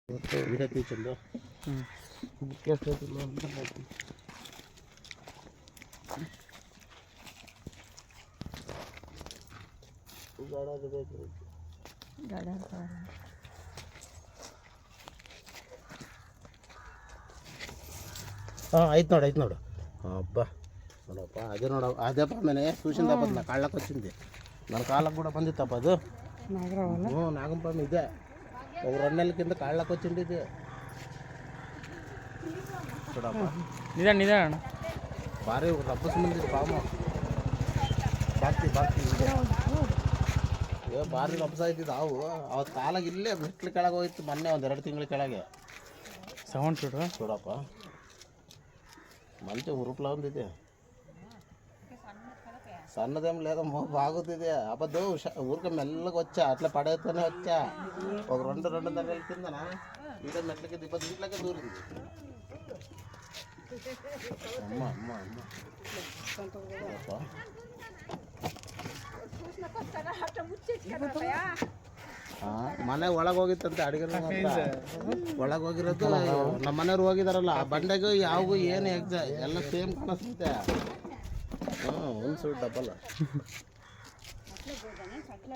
ವಿರತಿ ಚಂದು ಎಷ್ಟೊತ್ತಿಲ್ಲ ಅಂತ ಗಾಡಾದು ಬೇಕು ಗಾಡ ಹಾಂ ಐತೆ ನೋಡು ಅಬ್ಬಾ ನೋಡಪ್ಪ ಅದೇ ಅದೇಪ್ಪ ಆಮೇಲೆ ಸೂಸಿಂದ ಬಂದು ಕಾళ్ళಕ್ಕೆ వచ్చింది ನನ್ನ ಕಾಲಕ್ಕೆ ಕೂಡ ಬಂದಿತ್ತಪ್ಪ ಅದು ಹ್ಞೂ ನಾಗಂಪಮ್ಮ ಇದೆ ఒక 2 నెలల కింద కాళ్ళకు వచ్చింది ఇది చూడప్ప నిదాన భారీ రబ్బసు ముందు పాము ಬಾಕ್ತಿ ಏ ಭಾರಿ ರಬ್ಬಸ ಆಯ್ತಿದ್ದು ಅವು ಅವತ್ತು ಕಾಲಾಗ ಇಲ್ಲೇ ಮೆಟ್ಲು ಕೆಳಗೆ ಹೋಯ್ತು ಮೊನ್ನೆ 1-2 ತಿಂಗಳ ಕೆಳಗೆ ಸೌಂಡ್ చూడಪ್ಪ మంచి ఉరుపులా ఉంది ఇది సన్నదేం లేదమ్మో బాగుంది అబద్ధం ఊరికే మెల్లగా వచ్చా అట్లా పడేస్తూనే వచ్చా ఒక 2 దండల కిందనా ఈడ మెట్లకి దిబ్బ దీంట్లోకే దూరింది అమ్మ ಮನೆ ಒಳಗೆ ಹೋಗಿತ್ತಂತೆ ಅಡಿಗೆ ಒಳಗೆ ಹೋಗಿರೋದು ನಮ್ಮ ಮನೆಯವ್ರು ಹೋಗಿದಾರಲ್ಲ ಆ ಬಂಡೆಗೂ ಯಾವಾಗೂ ಏನು ಎಲ್ಲ ಸೇಮ್ ಕಾಣಿಸ್ತೈತೆ ಹ್ಞೂ ಒಂದು ಡಬ್ಬಲ್